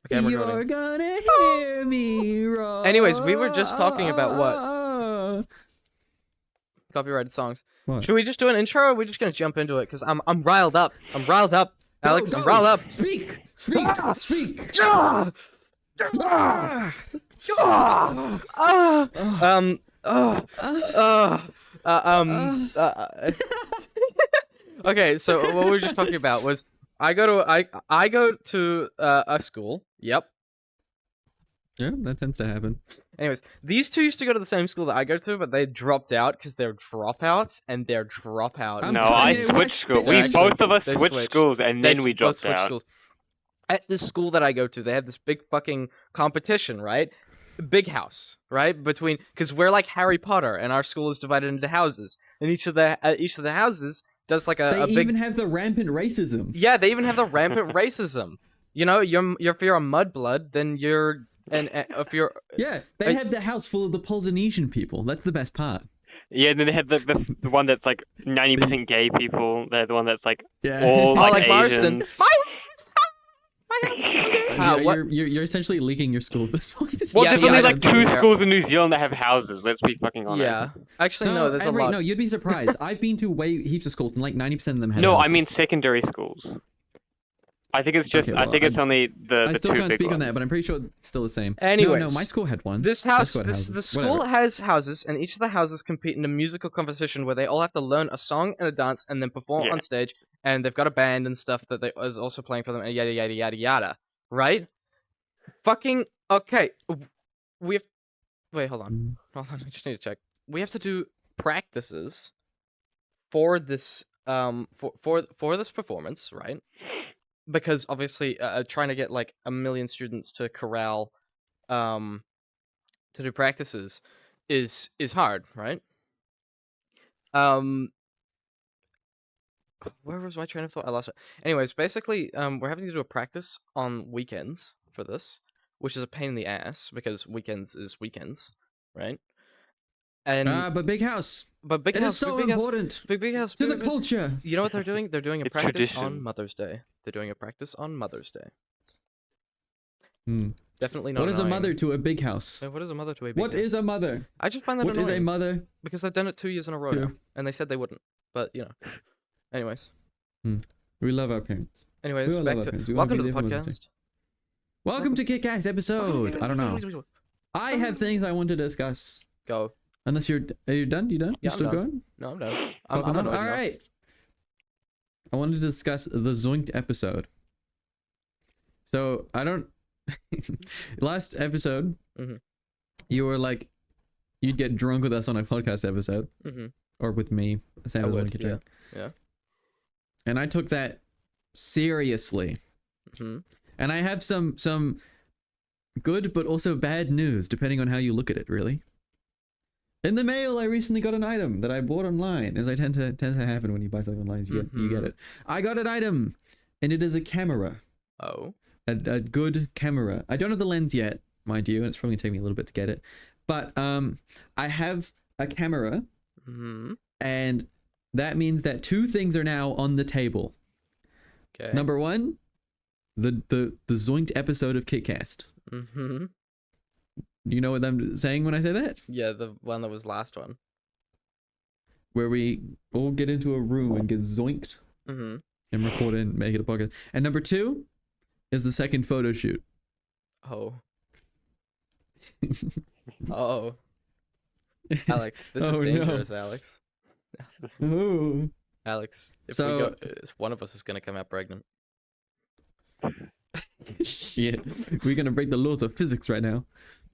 Okay, I'm You're recording. gonna hear me roar. Anyways, we were just talking about what? Copyrighted songs. What? Should we just do an intro, or are we just gonna jump into it? Cause I'm riled up. I'm riled up, Alex. Go, I'm go. riled up. Speak. Speak. Okay, so what we were just talking about was I go to a school. Yep. Yeah, that tends to happen. Anyways, these two used to go to the same school that I go to, but they dropped out because they're dropouts, and they're dropouts. I'm No, Kanye I West, switched schools. bitches. We both of us They switched switched. schools and They then we both dropped switched out. schools. At the school that I go to, they had this big fucking competition, right? Big house, right? Between, because we're like Harry Potter, and our school is divided into houses, and each of the houses does like They a big. even have the rampant racism. Yeah, they even have the rampant racism. You know, if you're a mudblood, then you're and if you're Yeah, they had the house full of the Polynesian people. That's the best part. Yeah, and then they have the one that's like 90% gay people. They're the one that's like Yeah. all oh, like Marston. Asians. My house, okay. What? You're essentially leaking your school at this point. Well, Yeah, there's yeah, only I like don't two care. schools in New Zealand that have houses. Let's be fucking honest. Yeah, actually, no. There's a lot. No, you'd be surprised. I've been to heaps of schools, and like 90% of them have No, houses. I mean secondary schools. I think it's just. Okay, I well, think it's only the I still two can't big speak on ones. that, but I'm pretty sure it's still the same. Anyways, no, my school had one. This My house, school had the houses. school Whatever. has houses, and each of the houses compete in a musical competition where they all have to learn a song and a dance, and then perform Yeah. on stage. And they've got a band and stuff that they is also playing for them, and yada yada yada yada. Right? Fucking okay. We have. Wait, hold on. Hold on. I just need to check. We have to do practices for this for this performance, right? Because obviously, trying to get like 1 million students to corral, to do practices, is hard, right? Where was my train of thought? I lost it. Anyways, basically, we're having to do a practice on weekends for this, which is a pain in the ass because weekends is weekends, right? And But big house. but big It house, is so big house, important big house, to the big- culture. You know what they're doing? They're doing a It's practice on tradition. Mother's Day. They're doing a practice on Mother's Day. Hmm. Definitely not. What is a annoying. mother to a big house? What is a mother to a big What house? is a mother? I just find that What is annoying a mother? because they've done it 2 years in a row to- now, and they said they wouldn't. But you know, anyways, We love our parents. anyways, We all back love to our parents. We wanna welcome to be the there for Mother's podcast. Welcome to kitkast episode. I don't know. I have things I want to discuss. Go. Unless are you done? You done? Yeah, You I'm still done. going? No, I'm done. All I'm annoyed now. right. I wanted to discuss the Zoinked episode. So I don't. Last episode, Mhm. you were like, you'd get drunk with us on a podcast episode, Mm-hmm. or with me. Sam I doesn't wanna would, get yeah. drunk. Yeah. And I took that seriously. Mm-hmm. And I have some good but also bad news, depending on how you look at it, really. In the mail, I recently got an item that I bought online, as I tend to happen when you buy something online. You get it. I got an item, and it is a camera, Oh. a good camera. I don't have the lens yet, mind you, and it's probably gonna take me a little bit to get it. But I have a camera, Mm-hmm. and that means that two things are now on the table. Okay. Number one, the Zoinked episode of Kitkast. Mm-hmm. Do you know what I'm saying when I say that? Yeah, the one that was last one. Where we all get into a room and get zoinked Mm-hmm. and record and make it a podcast. And number two is the second photo shoot. Oh. Oh. Alex, this is Oh, no. dangerous, Alex. Oh. Alex, if So- we go, one of us is gonna come out pregnant. Shit. We're gonna break the laws of physics right now.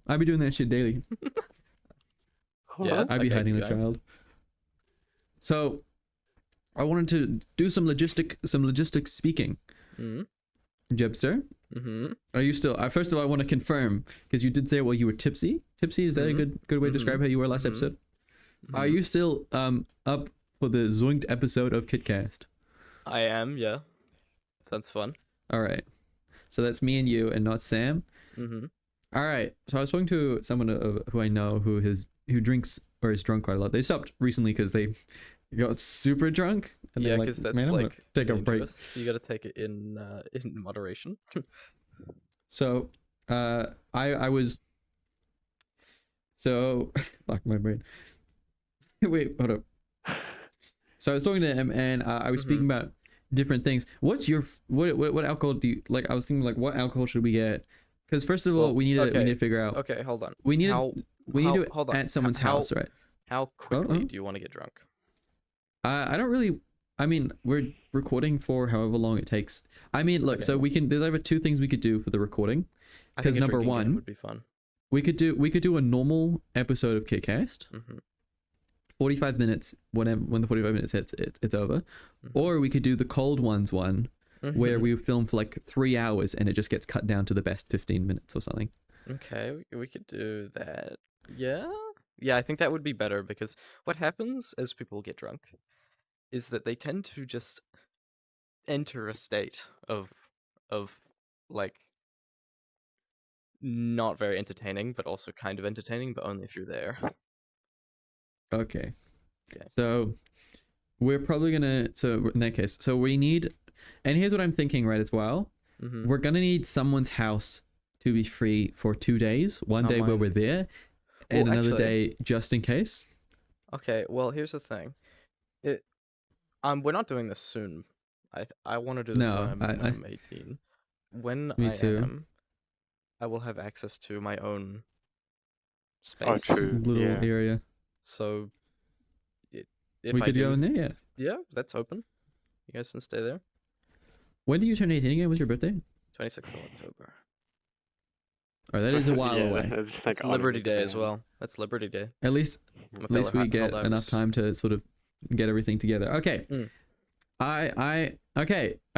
I be doing that shit daily. Yeah. I be Okay, hiding keep a going. child. So I wanted to do some logistics speaking. Mm-hmm. Jebster, Mm-hmm. are you still? First of all, I want to confirm because you did say, well, you were tipsy. Tipsy, is that a Mhm. good way to Mhm. describe how you were last Mhm. episode? Are you still up for the Zoinked episode of Kitkast? I am, yeah. Sounds fun. All right. So that's me and you, and not Sam. Mm-hmm. All right. So I was talking to someone who I know who drinks or is drunk quite a lot. They stopped recently because they got super drunk. And Yeah, they're because that's "Man, I'm gonna like take a break. dangerous. You gotta take it in moderation. So, I was. So, fuck my brain. Wait, hold up. So I was talking to him, and I was speaking about different things. What's your what alcohol do you like? I was thinking like, what alcohol should we get? Because first of all, Well, we need okay. to figure out. Okay, hold on. We need How- we need to hold on. at someone's How- house, right? How quickly do you want to get drunk? I don't really. I mean, we're recording for however long it takes. I mean, look. Okay. So we can. There's over two things we could do for the recording. I think 'Cause a number drinking game one- would be fun. We could do a normal episode of kitkast. 45 minutes. When the 45 minutes hits, it's over. Or we could do the cold ones one, where we film for like 3 hours and it just gets cut down to the best 15 minutes or something. Okay, we could do that. Yeah? Yeah, I think that would be better because what happens as people get drunk is that they tend to just enter a state of like not very entertaining, but also kind of entertaining, but only if you're there. Okay. Okay. So we're probably gonna. So in that case, so we need. And here's what I'm thinking, right? As well, we're gonna need someone's house to be free for 2 days. One Not day where mine. we're there, and Well, another actually- day just in case. Okay, well, here's the thing. We're not doing this soon. I want to do this No, when I'm 18. When Me I too. am, I will have access to my own Oh, space. true. Little Yeah. area. So, if We I could do, go in there. Yeah. yeah, that's open. You guys can stay there. When do you turn 18 again? What's your birthday? 26th of October. Oh, that is a while Yeah, away. It's like It's Liberty Day as 100%. well. That's Liberty Day. At least I'm a At least fellow we get Helldivers. enough time to sort of get everything together. Okay. Mm. I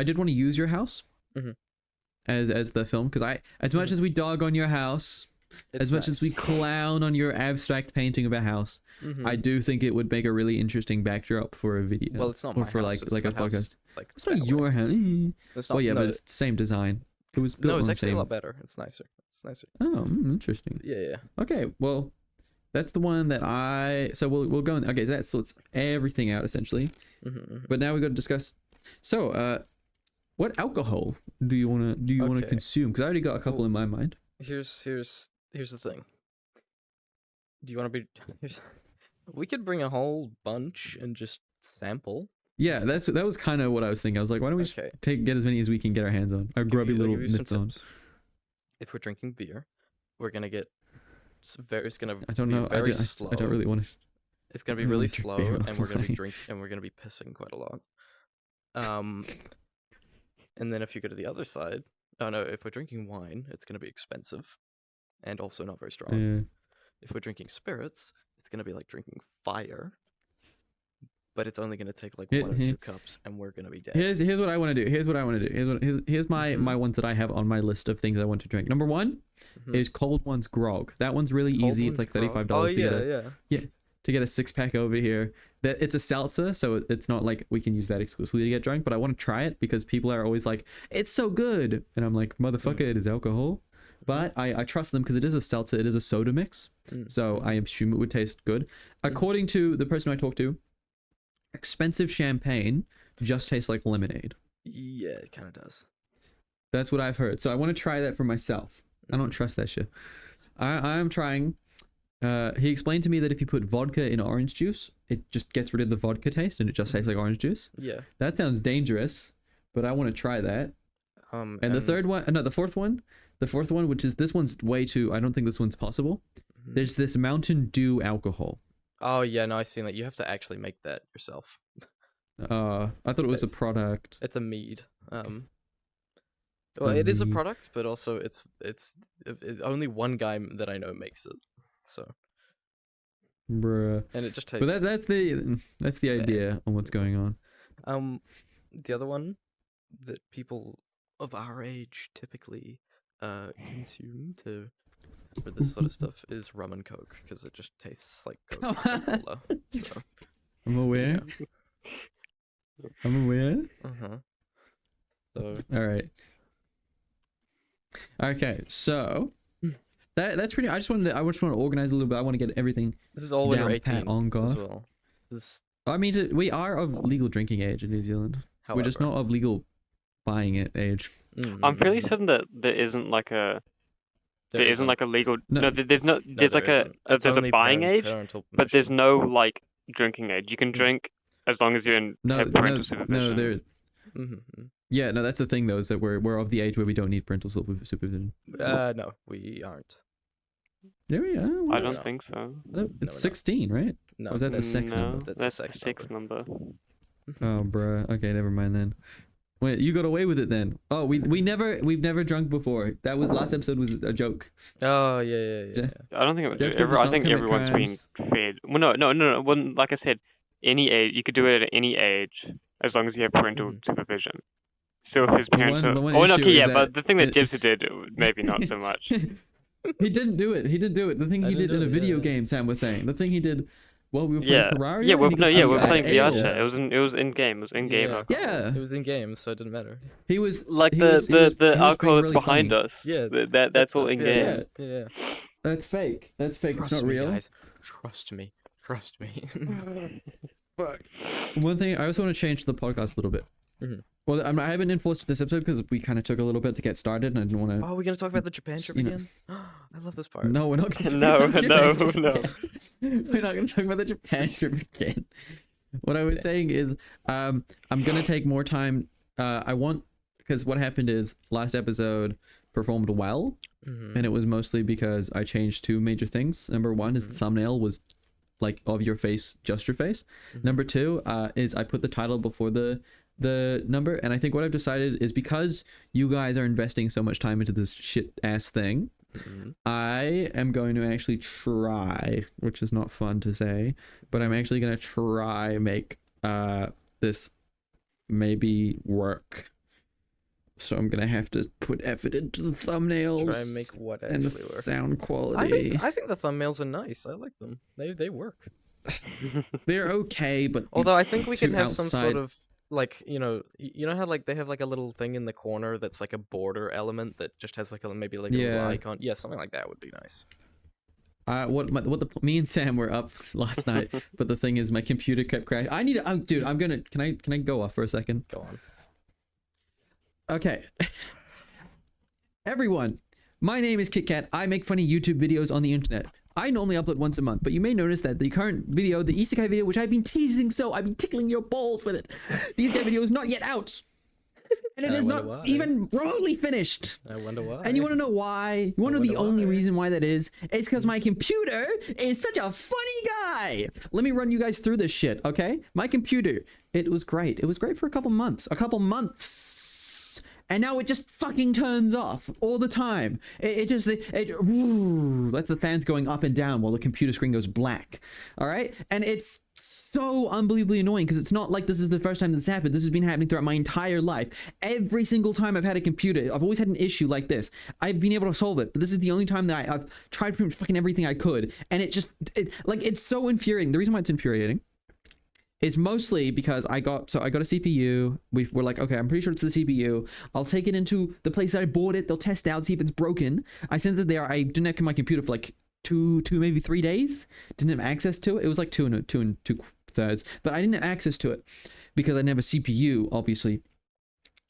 did want to use your house Mhm. as the film because as much as we dog on your house, It's as much as we nice. clown on your abstract painting of a house, Mhm. I do think it would make a really interesting backdrop for a video. Well, it's not or my for house. It's like the a house, podcast. Like It's not that way. your house. It's Oh not, yeah, no, but it's the same design. It was built no, it's on the actually same. a lot better. It's nicer. It's nicer. Oh, interesting. Yeah, yeah. Okay, well, that's the one that so we'll go in. Okay, so it's everything out essentially. Mm-hmm. But now we got to discuss. So, what alcohol do you want to Okay. consume? Because I already got a couple Well- in my mind. Here's the thing. Do you want to be? We could bring a whole bunch and just sample. Yeah, that was kind of what I was thinking. I was like, why don't we just Okay. get as many as we can get our hands on? Our Give grubby you- little give you some mitts on. tips. If we're drinking beer, we're gonna get It's gonna I don't be know. very slow. I don't really want to. It's gonna be I don't really really drink slow, beer and we're gonna be offline. and we're gonna be pissing quite a lot. And then if you go to the other side, oh no, if we're drinking wine, it's gonna be expensive, and also not very strong. Yeah. If we're drinking spirits, it's gonna be like drinking fire, but it's only gonna take like Here- 1 or here- 2 cups, and we're gonna be dead. Here's what I want to do. Here's my Mhm. ones that I have on my list of things I want to drink. Number one Mhm. is Cold One's grog. That one's really Cold easy. It's one's like grog. $35 Oh to get yeah, a yeah. 6-pack over here. That it's a seltzer, so it's not like we can use that exclusively to get drunk. But I want to try it because people are always like, "It's so good," and I'm like, "Motherfucker, it is alcohol." But I trust them because it is a seltzer. It is a soda mix, so I assume it would taste good. According to the person I talked to, expensive champagne just tastes like lemonade. Yeah, it kind of does. That's what I've heard. So I want to try that for myself. I don't trust that shit. I am trying. He explained to me that if you put vodka in orange juice, it just gets rid of the vodka taste and it just tastes like orange juice. Yeah. That sounds dangerous, but I want to try that. And the third one, no, the fourth one, which is this one's way too. I don't think this one's possible. Mhm. There's this Mountain Dew alcohol. Oh yeah, no, I've seen that. You have to actually make that yourself. I thought it was a product. It's a mead. Well, it is a mead. product, but also it's only one guy that I know makes it. So, Bruh. and it just tastes. But that's the idea on what's going on. The other one that people of our age typically consume for this sort of stuff is rum and coke because it just tastes like Coke and cola. So, I'm aware. I'm aware. So All right. Okay, so that's pretty. I just want to organize a little bit. I want to get everything this is all when down we're pat 18 on as God. well. This, I mean, we are of legal drinking age in New Zealand. however, We're just not of legal buying it age. I'm fairly certain that there isn't like a legal No. there's no No, there's there like a isn't. It's there's a only buying age, parental but there's permission. no like drinking age. You can drink as long as you have parental supervision. there. Mm-hmm. Yeah, no, that's the thing though, is that we're of the age where we don't need parental supervision. No, we aren't. There we are. I No, don't no. think so. It's No, we're not. 16, right? No, Or is that the sex No, number? That's the sex number. Oh, bruh. Okay, never mind then. Wait, you got away with it then? Oh, we've never drunk before. That was last episode was a joke. Oh yeah. I don't think Jeff does I not think commit everyone's crimes. been fed. Well, no. Well, like I said, any age you could do it at any age as long as you have parental supervision. So if his parents the one oh no, issue okay, is yeah, that but the thing that it- Jibs did, maybe not so much. He didn't do it. The thing I he didn't did in do a it, video yeah. game, Sam was saying. The thing he did while we were playing Yeah, Terraria. yeah, and he got we're outside playing ale. VR chat. It was in game. It was in game. Yeah. Yeah, It was in game, so it didn't matter. he was Like he the was- he was being alcohol that's really behind funny. us. Yeah, that's all in game. Yeah. That's fake. That's fake. Trust it's not me, real. guys. Trust me. Fuck. One thing I also want to change the podcast a little bit. Mhm. Well, I haven't enforced this episode because we kind of took a little bit to get started, and I didn't want to. Oh, we're gonna talk about the Japan trip You know. again? I love this part. No, we're not going to. No, talk about no, the Japan no. trip again. We're not going to talk about the Japan trip again. What I was saying is, I'm going to take more time. Because what happened is last episode performed well, Mhm. and it was mostly because I changed two major things. Number one is the thumbnail was like of your face, just your face. Number two is I put the title before the number, and I think what I've decided is because you guys are investing so much time into this shit ass thing, I am going to actually try, which is not fun to say, but I'm actually going to try make this maybe work. So I'm gonna have to put effort into the thumbnails Try and make what actually and the work. sound I quality. think the thumbnails are nice. I like them. They work. They're okay, but Although I think we too could have some sort outside. of like, you know how like they have like a little thing in the corner that's like a border element that just has like maybe like a little Yeah. icon. Yeah, something like that would be nice. me and Sam were up last night, but the thing is, my computer kept crashing. Dude, I'm gonna. Can I go off for a second? Go on. Okay. Everyone, my name is KitKat. I make funny YouTube videos on the internet. I normally upload once a month, but you may notice that the current video, the isekai video, which I've been teasing I've been tickling your balls with it. The isekai video is not yet out. And it I is wonder not why. even remotely finished. I wonder why. And you want to know why? You want to know the wonder only why. reason why that is? It's because my computer is such a funny guy. Let me run you guys through this shit, okay? My computer, it was great. It was great for a couple months. And now it just fucking turns off all the time. That's the fans going up and down while the computer screen goes black. All right? And it's so unbelievably annoying because it's not like this is the first time this happened. This has been happening throughout my entire life. Every single time I've had a computer, I've always had an issue like this. I've been able to solve it, but this is the only time that I've tried pretty much fucking everything I could. And it's so infuriating. The reason why it's infuriating is mostly because I got a CPU. We're like, okay, I'm pretty sure it's the CPU. I'll take it into the place that I bought it. They'll test out, see if it's broken. I sent it there. I didn't have my computer for like two, maybe 3 days. Didn't have access to it. It was like two and 2/3, but I didn't have access to it because I didn't have a CPU, obviously.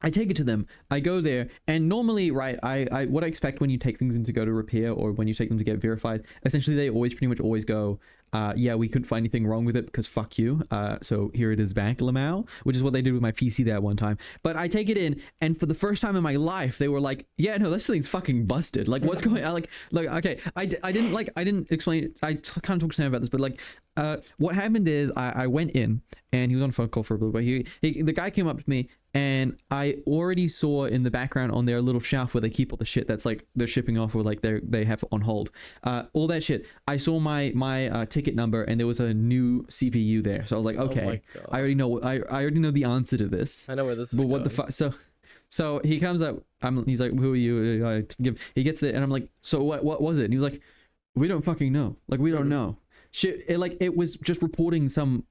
I take it to them. I go there, and normally, right, I what I expect when you take things in to go to repair or when you take them to get verified, essentially they pretty much always go, yeah, we couldn't find anything wrong with it because fuck you. So here it is back, Lamau, which is what they did with my PC that one time. But I take it in, and for the first time in my life, they were like, yeah, no, this thing's fucking busted. Like, what's going on? Like, okay, I didn't explain it. I kind of talked to Sam about this, but like, what happened is I went in, and he was on a phone call for a little bit. The guy came up to me, and I already saw in the background on their little shelf where they keep all the shit that's like they're shipping off or like they have on hold, all that shit. I saw my ticket number, and there was a new CPU there. So I was like, okay, God. I already know the answer to this. I know where this is But going. what the fuck? So he comes up. He's like, who are you? He gets there, and I'm like, so what was it? And he was like, we don't fucking know. Like, we don't know. Shit. It was just reporting some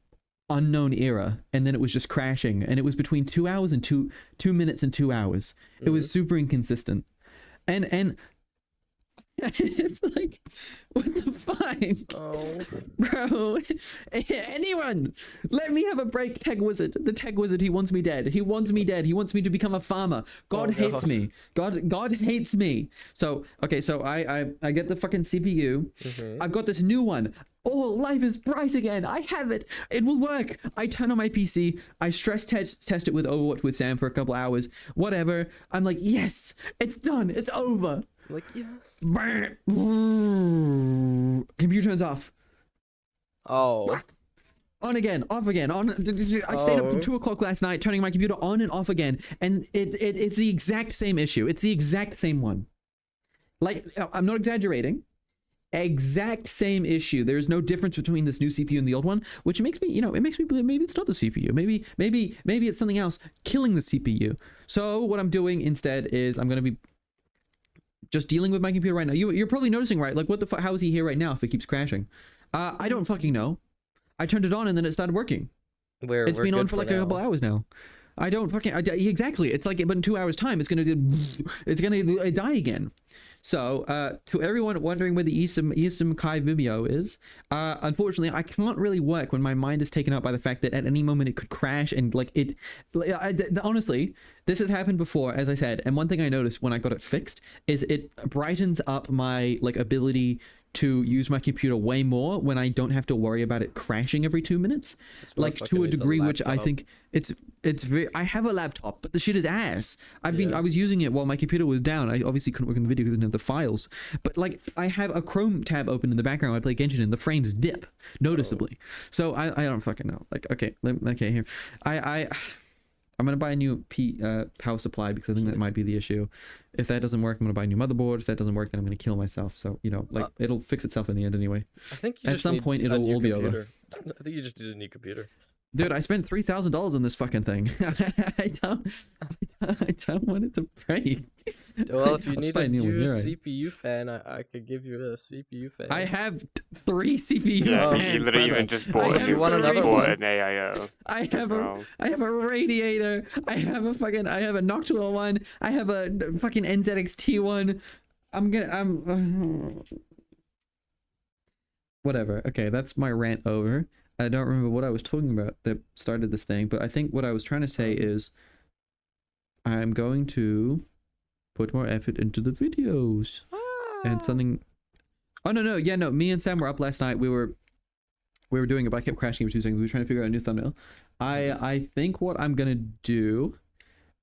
unknown error, and then it was just crashing, and it was between 2 hours and 2 minutes and 2 hours. It was super inconsistent, and It's like, what the fuck? Oh. Bro, anyone, let me have a break, Tech Wizard. The Tech Wizard, he wants me dead. He wants me dead. He wants me to become a farmer. God Oh, hates gosh. me. God hates me. So, okay, so I get the fucking CPU. I've got this new one. Oh, life is bright again. I have it. It will work. I turn on my PC. I stress test it with Overwatch with Sam for a couple hours. Whatever. I'm like, yes, it's done. It's over. Like, yes. Computer turns off. Oh. On again, off again. On. I stayed up Oh. till 2 o'clock last night, turning my computer on and off again, and it's the exact same issue. It's the exact same one. Like, I'm not exaggerating. Exact same issue. There's no difference between this new CPU and the old one, which makes me, it makes me believe maybe it's not the CPU. Maybe it's something else killing the CPU. So what I'm doing instead is I'm gonna be just dealing with my computer right now. You're probably noticing, right? Like, what the fuck? How is he here right now if it keeps crashing? I don't fucking know. I turned it on and then it started working. It's been on for like a couple hours now. I don't fucking exactly. It's like, but in 2 hours time, it's gonna die again. So, to everyone wondering where the Isam Kai Vimeo is, unfortunately, I can't really work when my mind is taken up by the fact that at any moment it could crash and honestly, this has happened before, as I said, and one thing I noticed when I got it fixed is it brightens up my ability to use my computer way more when I don't have to worry about it crashing every 2 minutes, like to a degree which I think it's very. I have a laptop, but the shit is ass. I was using it while my computer was down. I obviously couldn't work on the video because I didn't have the files, but like I have a Chrome tab open in the background. I play Genshin and the frames dip noticeably. So I don't fucking know. Like, okay, here I'm gonna buy a new power supply because I think that might be the issue. If that doesn't work, I'm gonna buy a new motherboard. If that doesn't work, then I'm gonna kill myself. So it'll fix itself in the end anyway. I think at some point it'll all be over. I think you just need a new computer. Dude, I spent $3,000 on this fucking thing. I don't want it to break. Well, if you need a new right. CPU fan, I could give you a CPU fan. I have 3 CPU Yeah, fans. you literally brother. even just bought, you want another one? an AIO. I have a radiator. I have a Noctua one. I have a fucking NZXT one. Whatever. Okay, that's my rant over. I don't remember what I was talking about that started this thing, but I think what I was trying to say is I'm going to put more effort into the videos. And something. Oh no, me and Sam were up last night. We were doing it, but I kept crashing for 2 seconds. We were trying to figure out a new thumbnail. I think what I'm gonna do.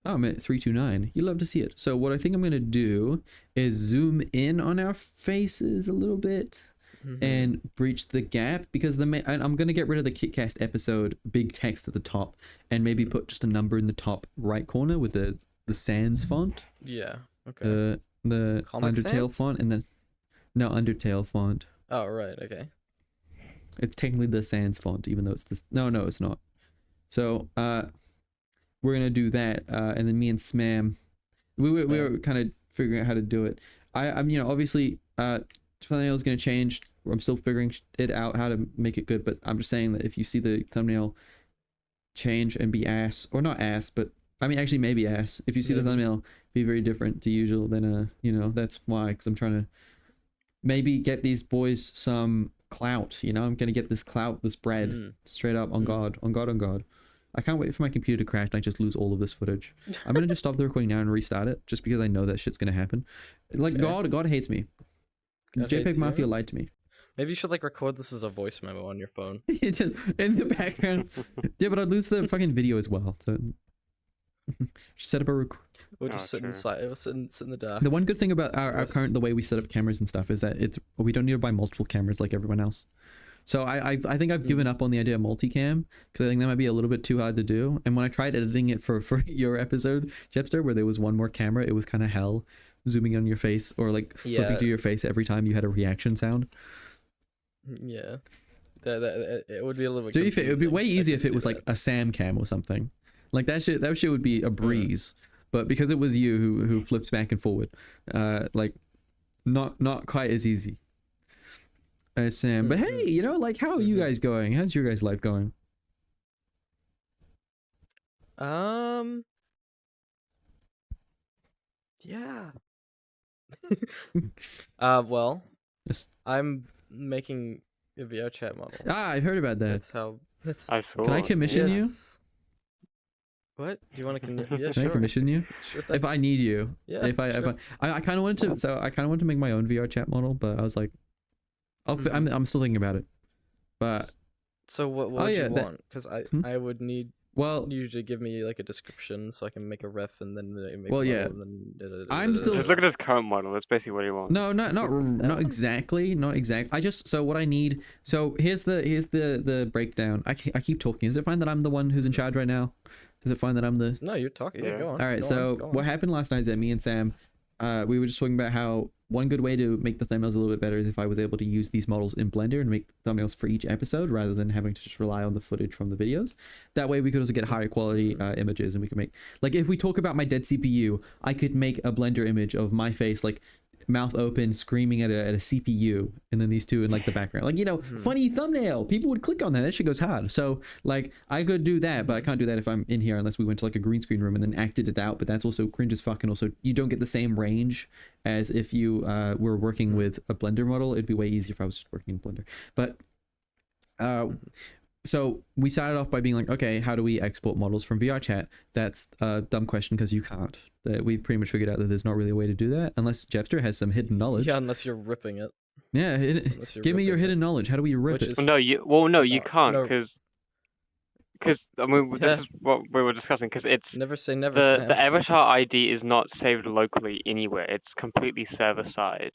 Oh, I'm at 329. You love to see it. So what I think I'm gonna do is zoom in on our faces a little bit. And breach the gap because I'm gonna get rid of the kitkast episode big text at the top and maybe put just a number in the top right corner with the sans font. Yeah. Okay. The Comic Undertale Sans? font and then Undertale font. Oh right. Okay. It's technically the sans font, even though it's this. No, it's not. So we're gonna do that, and then me and Smam, we were kind of figuring out how to do it. I'm obviously thumbnail is gonna change. I'm still figuring it out how to make it good, but I'm just saying that if you see the thumbnail change and be ass, or not ass, but I mean actually maybe ass. If you see the thumbnail be very different to usual, then that's why. Because I'm trying to maybe get these boys some clout. I'm gonna get this clout, this bread, straight up on God. I can't wait for my computer to crash and I just lose all of this footage. I'm gonna just stop the recording now and restart it, just because I know that shit's gonna happen. Like okay. God hates me. JPEG Mafia lied to me. Maybe you should record this as a voice memo on your phone. It's just in the background. Yeah, but I'd lose the fucking video as well. So set up a record. We'll just sit inside. We'll sit in the dark. The one good thing about our current the way we set up cameras and stuff is that we don't need to buy multiple cameras like everyone else. So I think I've given up on the idea of multicam because I think that might be a little bit too hard to do. And when I tried editing it for your episode, Jepster, where there was one more camera, it was kind of hell. Zooming on your face or flipping to your face every time you had a reaction sound. Yeah, it would be a little bit. So it would be way easier if it was like a Sam cam or something. Like that shit would be a breeze. But because it was you who flips back and forward, not quite as easy as Sam. But hey, how are you guys going? How's your guys' life going? Yeah. Well, Yes. I'm making a VR chat model. Ah, I've heard about that. That's how. That's. I saw. Can I commission you? Yes. What? Do you want to? Yeah, Can I sure. commission you? Sure thing. If I need you. Yeah. If I sure. I kind of wanted to. So I kind of wanted to make my own VR chat model, but I was like, I'm still thinking about it. But So what Oh, would yeah, you that- want? Because Hmm? I would need well, you to give me like a description so I can make a ref and then make Well, a yeah. model and then I'm still- Just look at his current model. That's basically what he wants. no, not That one? exactly, not exact. I just so what I need. So here's the breakdown. I keep talking. Is it fine that I'm the one who's in charge right now? Is it fine that I'm the? No, you're talking. Yeah, Yeah. go on. All right. go So on, go what on. happened last night is that me and Sam, we were just talking about how one good way to make the thumbnails a little bit better is if I was able to use these models in Blender and make thumbnails for each episode rather than having to just rely on the footage from the videos. That way we could also get higher quality images, and we could make, like, if we talk about my dead CPU, I could make a Blender image of my face, like mouth open, screaming at a CPU, and then these two in like the background, like, you know, funny thumbnail. People would click on that. That shit goes hard. So like I could do that, but I can't do that if I'm in here unless we went to like a green screen room and then acted it out. But that's also cringe as fuck, and also you don't get the same range as if you were working with a Blender model. It'd be way easier if I was just working in Blender. But so we started off by being like, okay, how do we export models from VR chat? That's a dumb question because you can't. We pretty much figured out that there's not really a way to do that unless Jepster has some hidden knowledge. Yeah, unless you're ripping it. Yeah, Unless you're give me your ripping it. hidden knowledge. How do we rip Which it? is- No, you No, can't no. because I mean Yeah. this is what we were discussing because it's Never say never. the Sam. avatar ID is not saved locally anywhere. It's completely server side.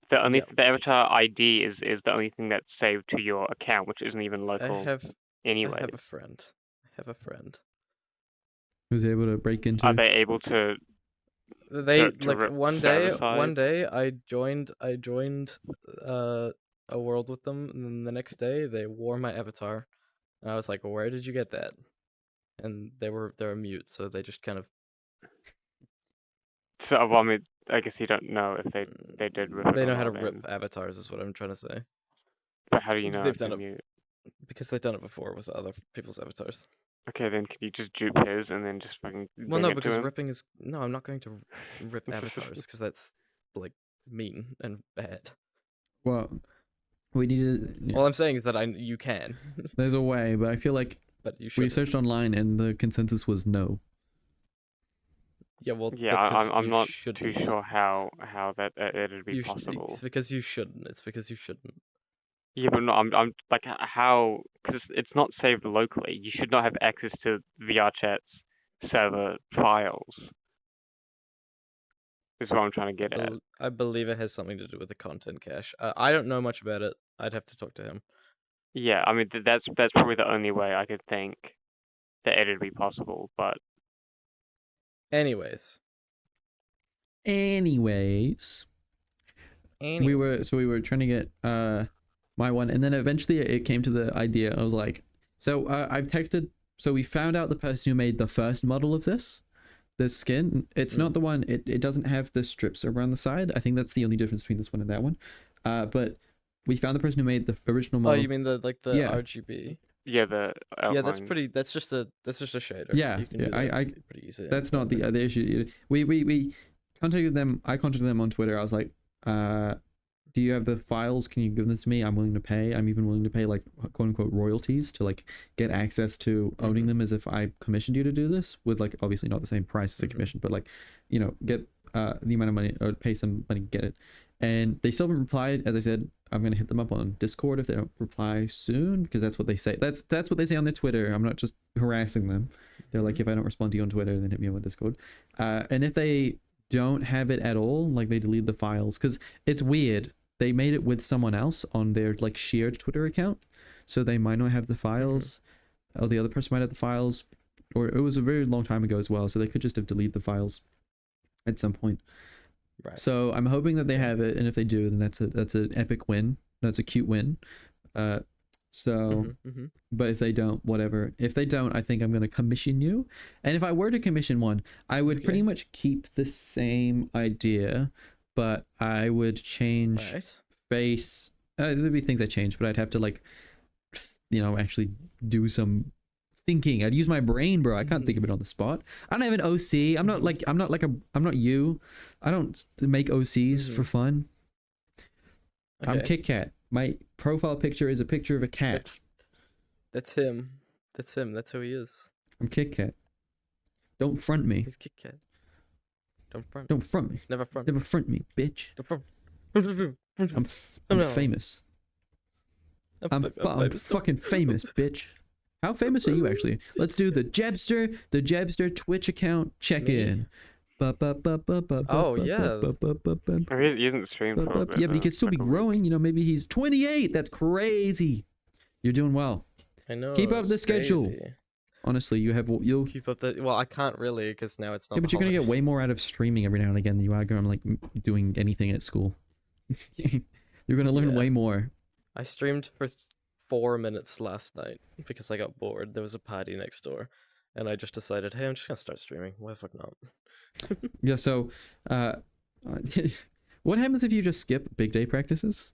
The avatar ID is the only thing that's saved to your account, which isn't even I local have anyway. I have a friend. I have a friend. Who's able to break into? Are they able to? They to like rip one server day. side? One day I joined a world with them, and then the next day they wore my avatar, and I was like, "Where did you get that?" And they're mute, so they just kind of So well, I mean, I guess you don't know if they did rip it they or know how to not, rip then. avatars, is what I'm trying to say, But how do you know They've if they're done it. mute? because they've done it before with other people's avatars. Okay, then can you just dupe his and then just fucking Well, bring no, it to because him? ripping is no. I'm not going to rip avatars because that's like mean and bad. Well, we needed. Yeah, All I'm saying is that you can, there's a way, but I feel like but you we should. searched online and the consensus was no. Yeah, well, Yeah, that's 'cause I'm you not too shouldn't. sure how that it'd be You possible. It's because you shouldn't. It's because you shouldn't. Yeah, but no, I'm like how because it's not saved locally. You should not have access to VRChat's server files. Is what I'm trying to get at. I believe it has something to do with the content cache. I don't know much about it. I'd have to talk to him. Yeah, I mean that's probably the only way I could think that it'd be possible. But Anyways, Anyways, we were trying to get my one, and then eventually it came to the idea. I was like, so I've texted. So we found out the person who made the first model of this skin. It's not the one. It doesn't have the strips around the side. I think that's the only difference between this one and that one. But we found the person who made the original Oh, model. you mean the Yeah. RGB? yeah, the Yeah, that's outlines. pretty. That's just a shader. Yeah, you can yeah, do that I pretty easily. That's not the issue. We contacted them. I contacted them on Twitter. I was like, do you have the files? Can you give them to me? I'm willing to pay. I'm even willing to pay like quote unquote royalties to like get access to owning them as if I commissioned you to do this, with like obviously not the same price as a commission, but like, you know, get the amount of money or pay some money to get it. And they still haven't replied. As I said, I'm gonna hit them up on Discord if they don't reply soon, because that's what they say. That's what they say on their Twitter. I'm not just harassing them. They're like, if I don't respond to you on Twitter, then hit me up on Discord. And if they don't have it at all, like they delete the files, because it's weird. They made it with someone else on their like shared Twitter account, so they might not have the files, or the other person might have the files, or it was a very long time ago as well, so they could just have deleted the files at some point. Right. So I'm hoping that they have it, and if they do, then that's an epic win. That's a cute win. But if they don't, whatever. If they don't, I think I'm gonna commission you. And if I were to commission one, I would pretty much keep the same idea, but I would change Right. face. There'd be things I change, but I'd have to like, you know, actually do some thinking. I'd use my brain, bro. I can't think of it on the spot. I don't have an OC. I'm not you. I don't make OCs for fun. Okay. I'm kitkat. My profile picture is a picture of a cat. That's him. That's him. That's who he is. I'm kitkat. Don't front me. He's kitkat. Don't front. Don't front me. Never front. Never front me, bitch. Don't front. I'm No. famous. I'm fucking famous, bitch. How famous are you actually? Let's do the Jebster Twitch account check-in. Oh, yeah. He hasn't streamed for a bit. Yeah, but he now, could still be like a week. growing. You know, maybe he's 28. That's crazy. You're doing well. I know. Keep up it's the schedule. crazy. Honestly, you'll. Keep up the. Well, I can't really because now it's not. Yeah, but the you're gonna get way more holidays. out of streaming every now and again than you are going like doing anything at school. You're gonna learn Yeah. way more. I streamed for 4 minutes last night because I got bored. There was a party next door, and I just decided, hey, I'm just gonna start streaming. Why the fuck not? Yeah. So, what happens if you just skip big day practices?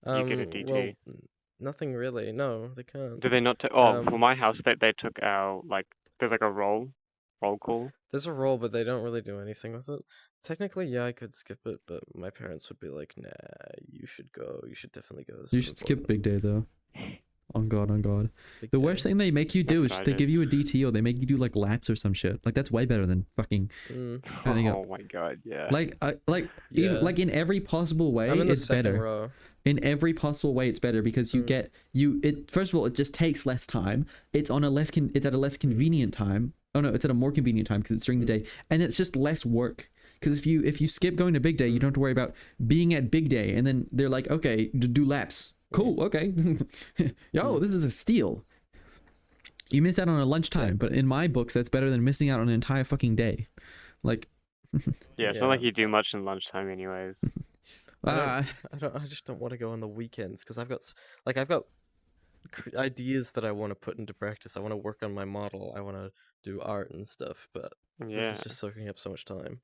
You get a DT. Well, nothing really. No, they can't. Do they not take? Oh, for Um, my house, they took our like. There's like a roll call. There's a role, but they don't really do anything with it. Technically, yeah, I could skip it, but my parents would be like, nah, you should go. You should definitely go. This You is should skip important. big day though. On God, on God. Big The day. worst thing they make you do That's is what they I give did. you a DT or they make you do like laps or some shit. Like that's way better than fucking Turning up. Oh my god, yeah. even Yeah. like in every possible way I'm in the it's second better. row. In every possible way it's better because you get it first of all it just takes less time. It's on a it's at a less convenient time. Oh no, it's at a more convenient time because it's during the day and it's just less work. Because if you skip going to big day, you don't have to worry about being at big day and then they're like, okay, do laps. Cool, okay. Yo, this is a steal. You miss out on a lunchtime, but in my books, that's better than missing out on an entire fucking day. Like, Yeah, it's Yeah. not like you do much in lunchtime, anyways. ah, I just don't want to go on the weekends because I've got ideas that I want to put into practice. I want to work on my model. I want to do art and stuff, but this Yeah. is just soaking up so much time.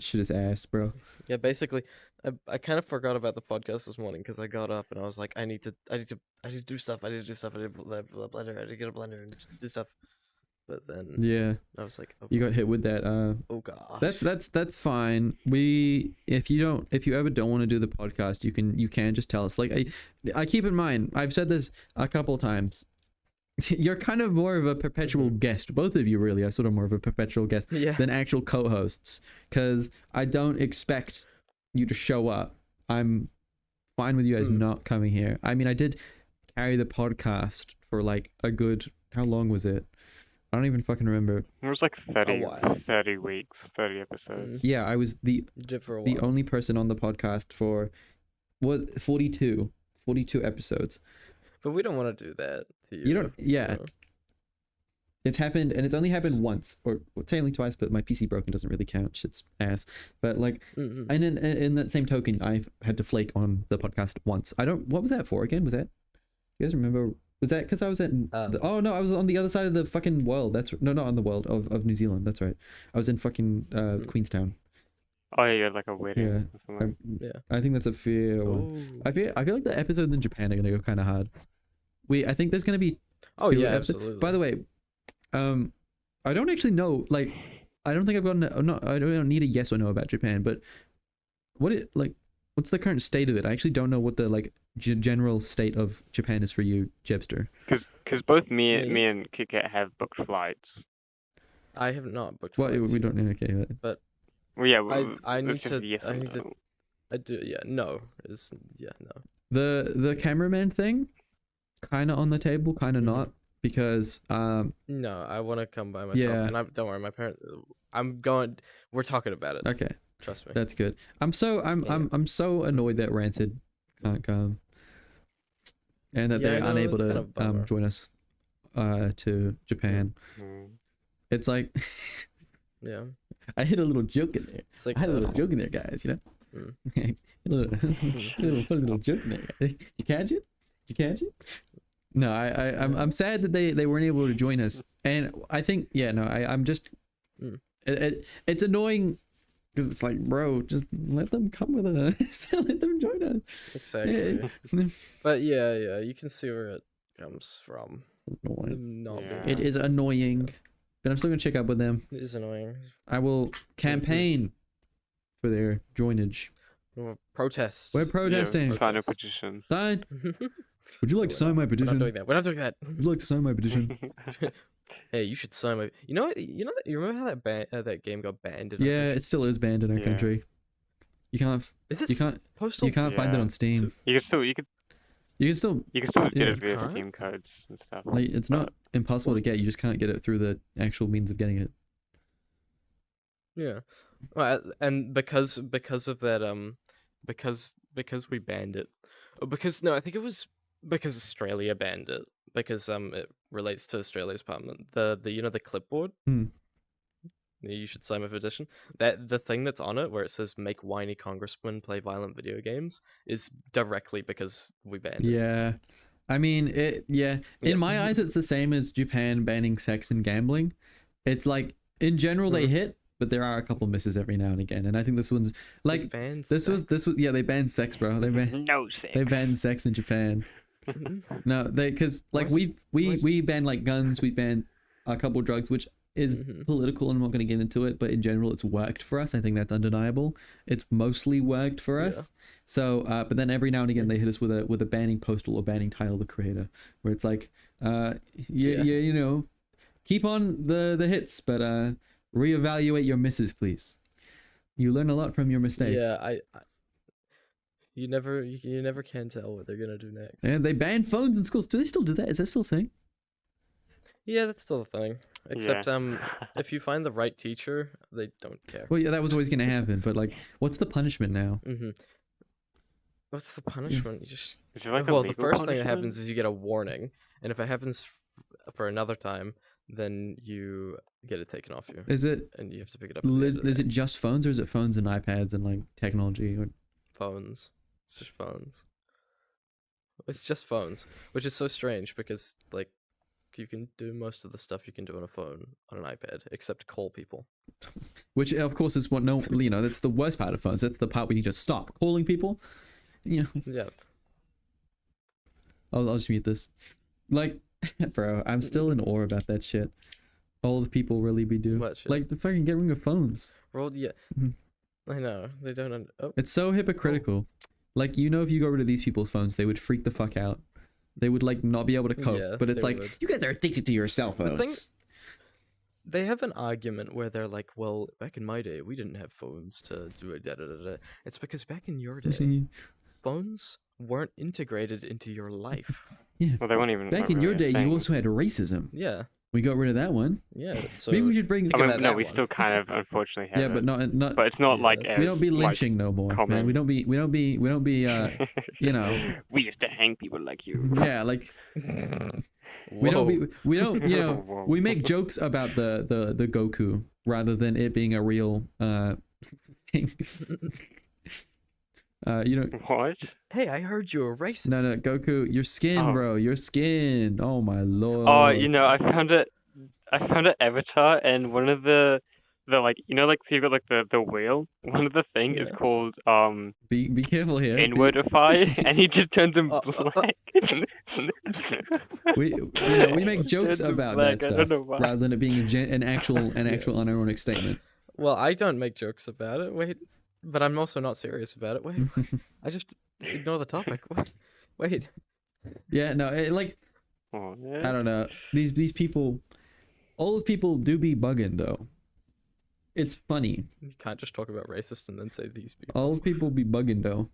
shit is ass, bro. Yeah, basically, I kind of forgot about the podcast this morning because I got up and I was like, I need to do stuff. I need to do stuff. I need to blender. I need to get a blender and do stuff. But then Yeah, I was like, oh, you got hit with that. oh gosh. That's fine. If you ever don't want to do the podcast, you can just tell us. Like I keep in mind, I've said this a couple times. You're kind of more of a perpetual guest. Both of you really are sort of more of a perpetual guest Yeah. than actual co-hosts. Because I don't expect you to show up. I'm fine with you guys not coming here. I mean, I did carry the podcast for like a good. How long was it? I don't even fucking remember. It was like 30, while. 30 weeks, 30 episodes. Yeah, I was the You did for a the while. only person on the podcast for was 42 episodes. But we don't want to do that to you. You don't yeah. know? It's happened and it's only happened once or technically twice, but my PC broken doesn't really count. Shit's ass. But like Mhm. and in that same token, I've had to flake on the podcast once. What was that for again? Was that you guys remember? Was that because I was at oh no, I was on the other side of the fucking world. No, not on the world of New Zealand. That's right. I was in fucking Queenstown. Oh yeah, like a wedding Yeah. or something. Yeah. I think that's a fair one. Oh. I feel like the episodes in Japan are gonna go kind of hard. I think there's gonna be Oh two yeah, episodes. absolutely. By the way, I don't actually know. Like, I don't think I've gotten. I don't need a yes or no about Japan, but what's the current state of it? I actually don't know what the like general state of Japan is for you, Jebster. Because both me Me? and KitKat have booked flights. I have not booked. Well, flights we yet. don't. Okay. Well, yeah, I it's need just to- yes I or need to- no. I do. Yeah. No. Is yeah. No. The cameraman thing, kind of on the table, kind of not, because No. I want to come by myself. Yeah. And don't worry. My parents. I'm going. We're talking about it. okay, Trust me. that's good. I'm so annoyed that Rancid can't come, and that Yeah, I they're know, unable that's to kind of a bummer. join us to Japan. Mm. It's like Yeah. I hit a little joke in there. It's like I had a little joke in there, guys. You know, a little funny little joke in there. Guys. You catch it? Did you catch it? No, I'm sad that they weren't able to join us, and I think I'm just it's annoying because it's like, bro, just let them come with us, let them join us. exactly. But yeah, you can see we're at comes from Annoying. them not Yeah. being. It is annoying, but I'm still gonna check up with them. It is annoying. I will campaign for their joinage. Protests. We're protesting. Yeah, sign a Protest. petition. Sign. Would you like to sign my We're not petition? doing that. We're not doing that. Would you like to sign my petition? Hey, you should sign my. You know what? You remember how that game got banned? In our Yeah, country? it still is banned in our Yeah. country. You can't. Is it You can't. postal? You can't find it Yeah. on Steam. You can still You can still. get Yeah, it via you can't? Steam codes and stuff. Like, it's not impossible to get. You just can't get it through the actual means of getting it. Yeah. Well, and because of that because we banned it. Because no, I think it was because Australia banned it because it relates to Australia's parliament. The the clipboard. Hmm. You should sign my petition. That the thing that's on it where it says "Make whiny congressmen play violent video games" is directly because we banned it. Yeah, I mean it. Yeah, Yeah. in my eyes, it's the same as Japan banning sex and gambling. It's like in general they hit, but there are a couple misses every now and again. And I think this one's They like banned this was sex. yeah, they banned sex, bro. They banned No sex. they banned sex in Japan. No, they because like What? we banned like guns, we banned a couple drugs, which is political, and I'm not going to get into it, but in general it's worked for us. I think that's undeniable. It's mostly worked for us. So but then every now and again they hit us with a banning postal or banning Tyler the Creator, where it's like you know, keep on the hits, but reevaluate your misses, please. You learn a lot from your mistakes. Yeah, I you never can tell what they're gonna do next. And they ban phones in schools. Do they still do that? Is that still a thing? Yeah, that's still a thing. Except if you find the right teacher, they don't care. Well, yeah, that was always going to happen. But like, what's the punishment now? What's the punishment? You just Is it like a well, the legal first thing that punishment? happens is you get a warning, and if it happens for another time, then you get it taken off you, Is it and you have to pick it up. At the end of the is day. it just phones, or is it phones and iPads and like technology? Or Phones? It's just phones. It's just phones, which is so strange because like you can do most of the stuff you can do on a phone on an iPad, except call people. which of course is what that's the worst part of phones. That's the part where you just stop calling people. You know, Yeah. I'll just mute this. Like, bro, I'm still in awe about that shit. All the people really be doing. What shit? Like the fucking getting rid of phones. Well, yeah. Mhm. I know they don't. Oh, It's so hypocritical. Like, you know, if you got rid of these people's phones, they would freak the fuck out. They would like not be able to cope. Yeah, but it's they like, would. you guys are addicted to your cell The thing- phones. they have an argument where they're like, "Well, back in my day, we didn't have phones to do it." Da, da, da, da. It's because back in your day, See, phones weren't integrated into your life. yeah. Well, they weren't even. Back not in your really a day, you thing. also had racism. Yeah, We got rid of that one. yeah. So Maybe we should bring. think I mean, about no, that we one. still kind of unfortunately have Yeah, it. but not. But it's not like Yes. as We don't be like, lynching no more, man. common. We don't be. You know. we used to hang people like you. Yeah, like we don't be. We don't. You know. Whoa. We make jokes about the Goku rather than it being a real thing. You know. What? Hey, I heard you're a racist. No, Goku, your skin, Oh. bro, your skin. Oh my lord. Oh, you know, I found it. I found an avatar, and one of the like, you know, like, so you've got like the wheel. One of the thing is Yeah. called Be careful here. N-wordify, and he just turns him black. We make jokes Turns him about black, that I don't stuff know why. rather than it being an actual Yes. unironic statement. Well, I don't make jokes about it. Wait, but I'm also not serious about it. Wait, I just ignore the topic. Wait. Yeah, no, like Oh, I don't know. These people, old people do be bugging though. It's funny. You can't just talk about racist and then say these people. Old people be bugging though.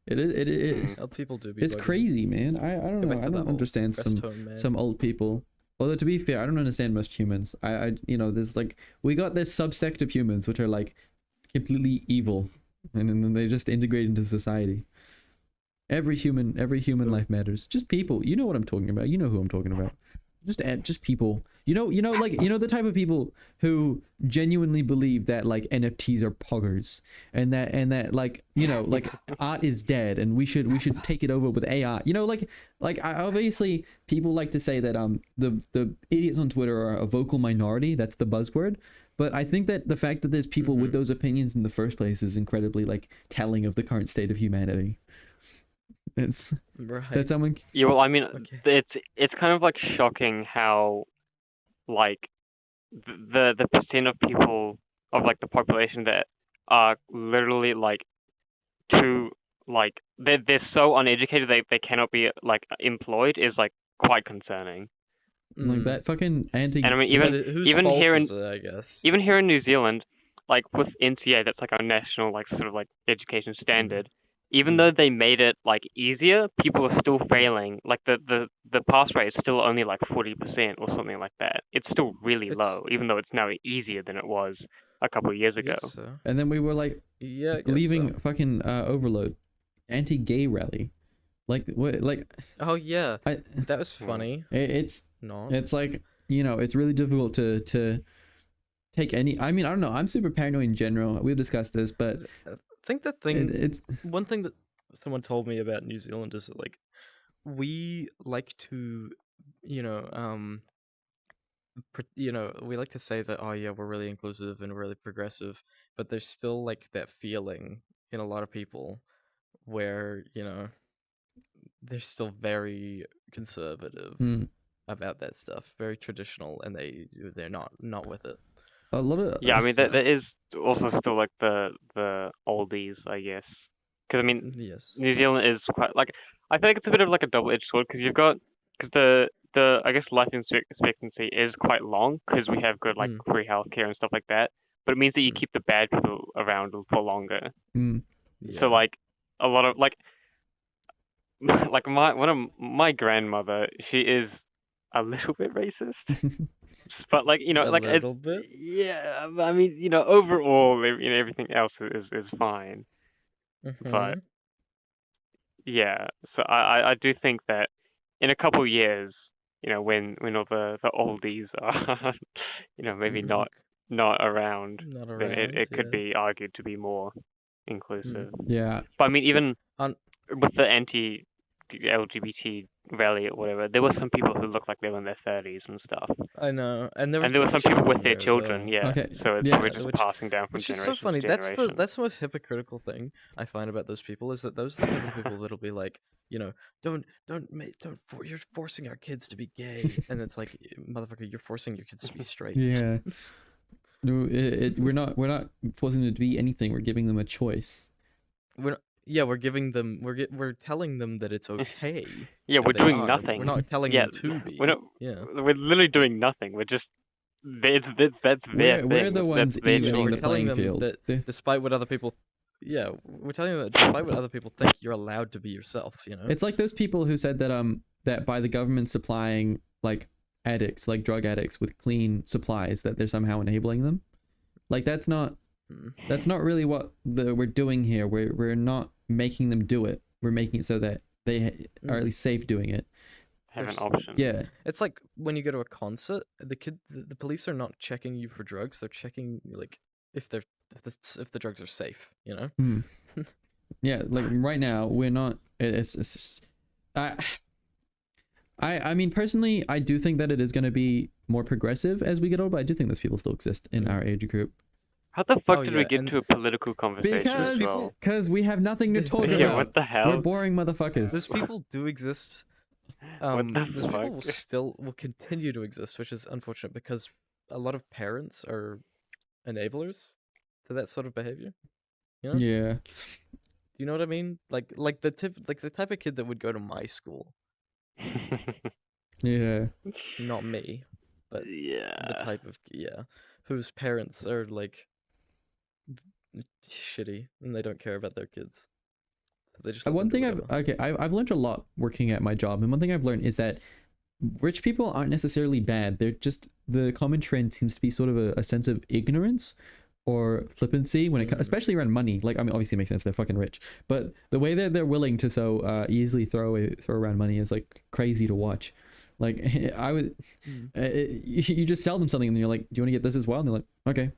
It Old people do be. it's bugging. crazy, man. I don't Go know. back to I that don't whole understand rest home, man. some old people. Although to be fair, I don't understand most humans. I you know, there's like we got this subsect of humans which are like completely evil, and then they just integrate into society. Every human life matters. Just people. You know what I'm talking about. You know who I'm talking about. Just people. You know the type of people who genuinely believe that like NFTs are poggers and that like, you know, like art is dead and we should take it over with AI. You know, like obviously people like to say that the idiots on Twitter are a vocal minority. That's the buzzword. But I think that the fact that there's people with those opinions in the first place is incredibly like telling of the current state of humanity. It's Right. that someone. Yeah, well, I mean, Okay. it's kind of like shocking how like the percent of people of like the population that are literally like too like they're so uneducated they cannot be like employed is like quite concerning. Like Mm. that fucking anti. And I mean, But whose even fault here in is it, I guess? even here in New Zealand, like with NCA, that's like our national like sort of like education standard. Even Mm. though they made it like easier, people are still failing. Like the pass rate is still only like 40% or something like that. It's still really It's low, even though it's now easier than it was a couple of years I ago. guess so. And then we were like Yeah, I guess leaving so. fucking Overload, anti-gay rally, like what? Like Oh yeah, I. that was funny. It's No. like it's really difficult to take any. I mean, I don't know. I'm super paranoid in general. We've discussed this, but I think the thing, it's one thing that someone told me about New Zealand is that like we like to, we like to say that, oh yeah, we're really inclusive and really progressive, but there's still like that feeling in a lot of people where they're still very conservative mm, about that stuff, very traditional, and they're not with it. a lot of Yeah, I mean Yeah. that is also still like the oldies, I guess. Because I mean, Yes. New Zealand is quite like I feel like it's a bit of like a double-edged sword because you've got because the I guess life expectancy is quite long because we have good like Mm. free healthcare and stuff like that. But it means that you Mm. keep the bad people around for longer. mm, So Yeah. like a lot of like like one of my grandmother, she is a little bit racist. But like A like it's little bit. yeah. I mean overall everything else is fine. But Mm-hmm. yeah, so I do think that in a couple years, when all the oldies are maybe Mhm. not around, Not then around. it could Yeah. be argued to be more Mm. inclusive. yeah. But I mean even On. with the anti LGBT rally or whatever, there were some people who looked like they were in their 30s and stuff. I know, and there And there were were some people with children their there as children, well. yeah. Okay. So it's Yeah. probably just passing down from Which is so generation funny. to That's generation. the most hypocritical thing I find about those people is that those are the type of people that'll be like, you're forcing our kids to be gay, and it's like, motherfucker, you're forcing your kids to be straight. Yeah. No, we're not forcing them to be anything. We're giving them a choice. We're giving them, we're telling them that it's okay. Yeah, if we're they doing are. nothing. We're not telling Yeah, them to be. we're not. Yeah. We're literally doing nothing. We're just. That's their thing. We're the ones that's their evening We're the choice. telling playing them field. that despite what other people, we're telling them that despite what other people think, you're allowed to be yourself. It's like those people who said that by the government supplying like addicts, like drug addicts, with clean supplies, that they're somehow enabling them. Like that's not really what we're doing here. We're not making them do it. We're making it so that they are at least safe doing it. Have an There's- option. Yeah. It's like when you go to a concert, the police are not checking you for drugs. They're checking like if the drugs are safe. Hmm. Yeah. Like right now, we're not. It's just, I mean, personally, I do think that it is going to be more progressive as we get older. But I do think those people still exist in our age group. How the fuck Oh, did yeah, we get and- to a political conversation as well? Because we have nothing to talk Yeah, about. what the We're hell? boring motherfuckers. Those people do exist. What the Those people fuck? will continue to exist, which is unfortunate because a lot of parents are enablers to that sort of behavior. Yeah. Do you know what I mean? Like the type of kid that would go to my school, Yeah. not me, but the Yeah. type of whose parents are like shitty and they don't care about their kids. So they just let One them do thing whatever. I've learned a lot working at my job, and one thing I've learned is that rich people aren't necessarily bad. They're just, the common trend seems to be sort of a sense of ignorance or flippancy when it comes, especially around money. Like, I mean, obviously it makes sense, they're fucking rich, but the way that they're willing to so easily throw around money is like crazy to watch. Like I would, you just tell them something and you're like, do you want to get this as well? And they're like, okay.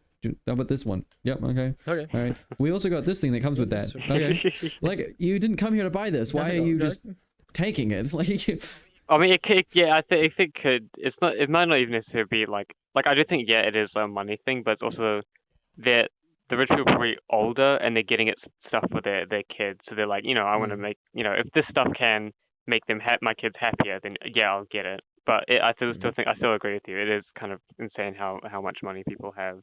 How about this one? Yep. Okay. Okay. All right. We also got this thing that comes with that. Okay. Like, you didn't come here to buy this. Why are you just taking it? Like, I mean, it could, yeah, I think it could. It's not. It might not even necessarily be like I do think, yeah, it is a money thing, but it's also that the rich people are probably older and they're getting it stuff for their kids. So they're like, I want to make, if this stuff can make them my kids happier, then yeah, I'll get it. But I still agree with you. It is kind of insane how much money people have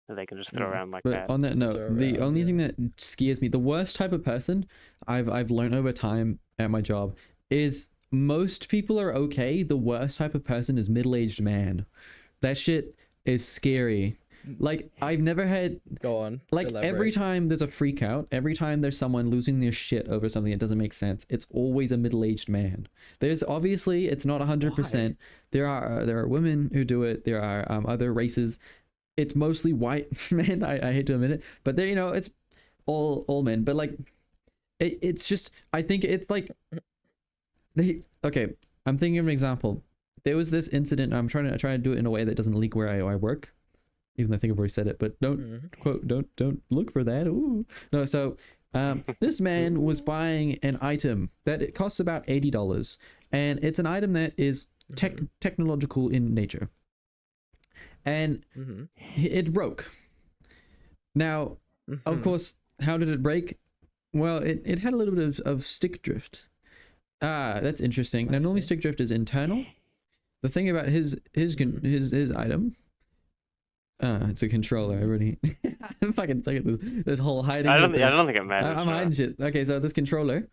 that they can just throw around like But that. on that note, Throw the around, only yeah. thing that scares me, the worst type of person I've learned over time at my job is most people are okay. The worst type of person is middle-aged man. That shit is scary. Like, I've never had, Go on. like, every Elaborate. time there's a freak out, every time there's someone losing their shit over something that doesn't make sense, it's always a middle-aged man. There's obviously, it's not 100%. There are women who do it. There are other races. It's mostly white men. I hate to admit it, but there, it's all men. But like, it's just, I think it's like, okay, I'm thinking of an example. There was this incident. I'm trying to do it in a way that doesn't leak where I work, even though I think I've already said it. But don't quote, don't look for that. Ooh. No. So this man was buying an item that it costs about $80, and it's an item that is technological in nature. And it broke. Now, of course, how did it break? Well, it had a little bit of stick drift. Ah, that's interesting. Now, normally stick drift is internal. The thing about his item, it's a controller. I really, I'm fucking sick at this whole hiding. I don't think it matters. I'm hiding shit. Okay, so this controller,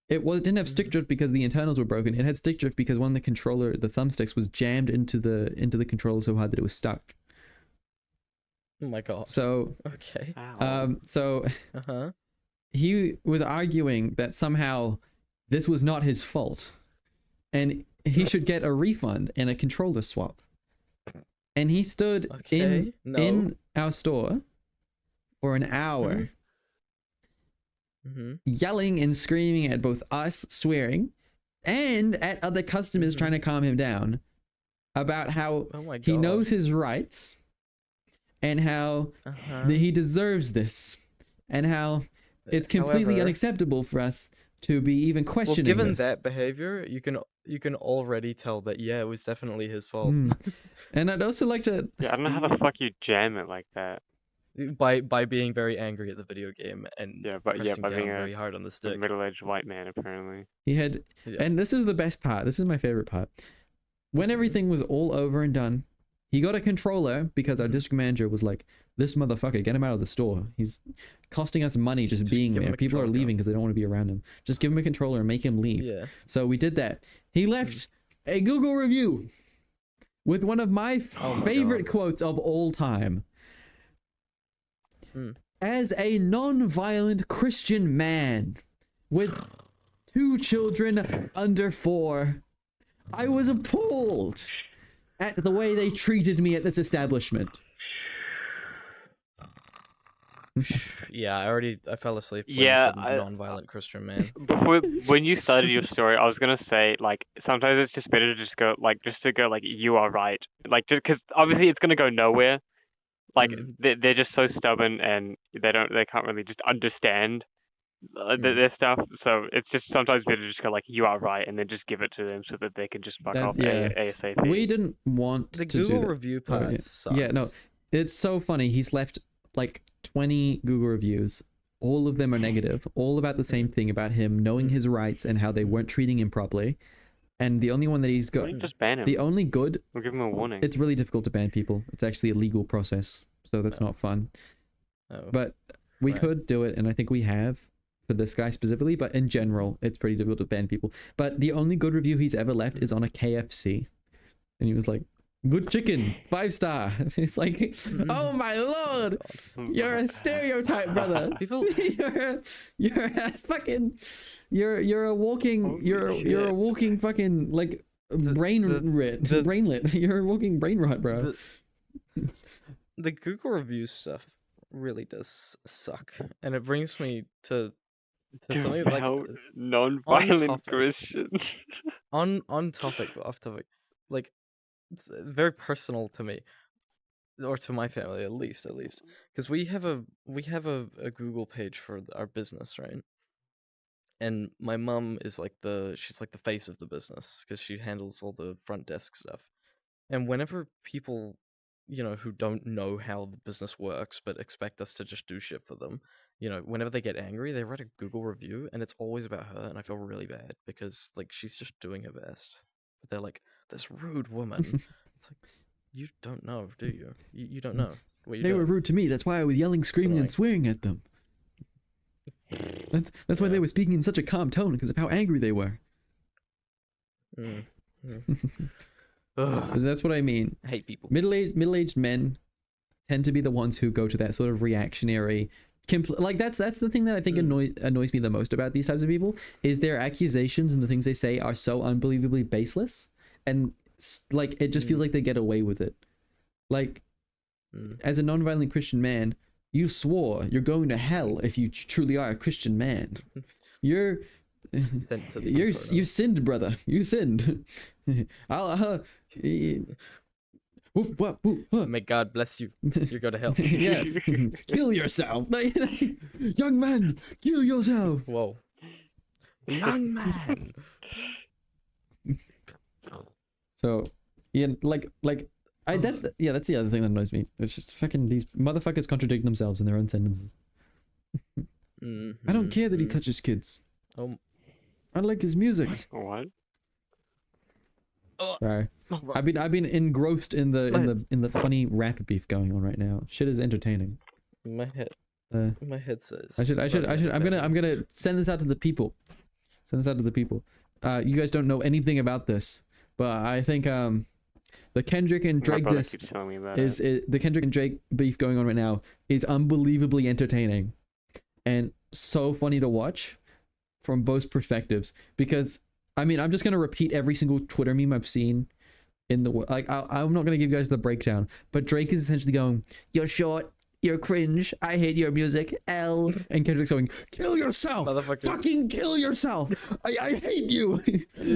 it didn't have stick drift because the internals were broken. It had stick drift because one of the thumbsticks was jammed into the controller so hard that it was stuck. Oh my god. So Okay. so he was arguing that somehow this was not his fault, and he should get a refund and a controller swap. And he stood in our store for an hour. Yelling and screaming at both us, swearing, and at other customers trying to calm him down about how he knows his rights and how he deserves this, and how it's completely unacceptable for us to be even questioning given this. that behavior, you can already tell that it was definitely his fault. And I'd also like to Yeah, I don't know how the fuck you jam it like that. By being very angry at the video game and by pressing down being very hard on the a stick. middle-aged white man apparently. he had, and this is the best part. This is my favorite part. When everything was all over and done, he got a controller because our district manager was like, "This motherfucker, get him out of the store. He's costing us money just being there. People are leaving because they don't want to be around him. Just give him a controller and make him leave." Yeah. So we did that. He left a Google review with one of my favorite quotes of all time. As a non-violent Christian man with 2 children under 4, I was appalled at the way they treated me at this establishment. Yeah, I fell asleep when Yeah, you said non-violent Christian man. When you started your story, I was gonna say like sometimes it's just better to just go like you are right, like just because obviously it's gonna go nowhere. Like they're just so stubborn and they can't really just understand their stuff. So it's just sometimes better to just go like you are right and then just give it to them so that they can just fuck off ASAP. We didn't want The to Google do that. review part sucks. Yeah, no, it's so funny. He's left like 20 Google reviews. All of them are negative, all about the same thing, about him knowing his rights and how they weren't treating him properly. And the only one that he's got, just ban him. the only good, We'll give him a warning. it's really difficult to ban people. It's actually a legal process, so that's not fun. But we could do it, and I think we have for this guy specifically, but in general, it's pretty difficult to ban people. But the only good review he's ever left is on a KFC. And he was like, "Good chicken, 5-star." It's like, oh my lord, you're a stereotype, brother. People, you're a fucking, you're a walking fucking like brainlet. You're a walking brain rot, bro. The Google reviews stuff really does suck, and it brings me to something like non-violent Christian. on topic, but off topic, like. It's very personal to me, or to my family at least, because we have a Google page for our business, right? And my mom is she's like the face of the business because she handles all the front desk stuff. And whenever people who don't know how the business works but expect us to just do shit for them. Whenever they get angry, they write a Google review and it's always about her, and I feel really bad because like she's just doing her best. But they're like, this rude woman. It's like, you don't know, do you? You don't know what you're They doing. were rude to me. That's why I was yelling, screaming, and swearing at them. That's why they were speaking in such a calm tone, because of how angry they were. That's what I mean. I hate people. Middle-aged men tend to be the ones who go to that sort of reactionary. Like that's the thing that I think annoys me the most about these types of people, is their accusations and the things they say are so unbelievably baseless, and like it just feels like they get away with it. Like as a non-violent Christian man, you swore you're going to hell if you truly are a Christian man. You sinned, brother. You sinned. May God bless you. You go to hell. Yeah. Kill yourself. Young man, kill yourself. Whoa. Young man. So, yeah, that's the other thing that annoys me. It's just fucking these motherfuckers contradict themselves in their own sentences. I don't care that he touches kids. I like his music. What? Sorry. I've been engrossed in the funny rap beef going on right now. Shit is entertaining. My head says. I'm gonna send this out to the people. You guys don't know anything about this, but I think the Kendrick and Drake the Kendrick and Drake beef going on right now is unbelievably entertaining, and so funny to watch from both perspectives, because I mean, I'm just gonna repeat every single Twitter meme I've seen in the like. I'm not gonna give you guys the breakdown, but Drake is essentially going, "You're short, you're cringe, I hate your music, L," and Kendrick's going, "Kill yourself, fucking kill yourself, I hate you,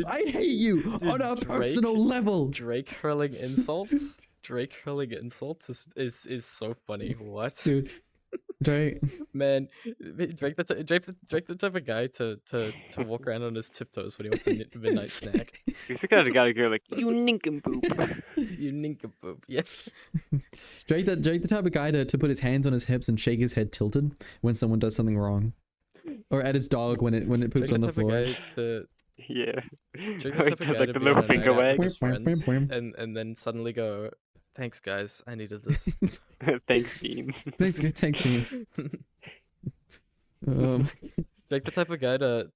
I hate you on a personal level." Drake hurling insults. Is so funny. What, dude? Drake, man, Drake the type of guy to walk around on his tiptoes when he wants a midnight snack. He's the kind of guy to go like, "You nincompoop." You nincompoop. Yes. Drake the type of guy to put his hands on his hips and shake his head tilted when someone does something wrong, or at his dog when it poops on the floor. Yeah. Drake the type of guy like to the be little on a finger night out with wags. his friends and then suddenly go, "Thanks guys, I needed this." Thanks, team. Thanks, team. Like the type of guy to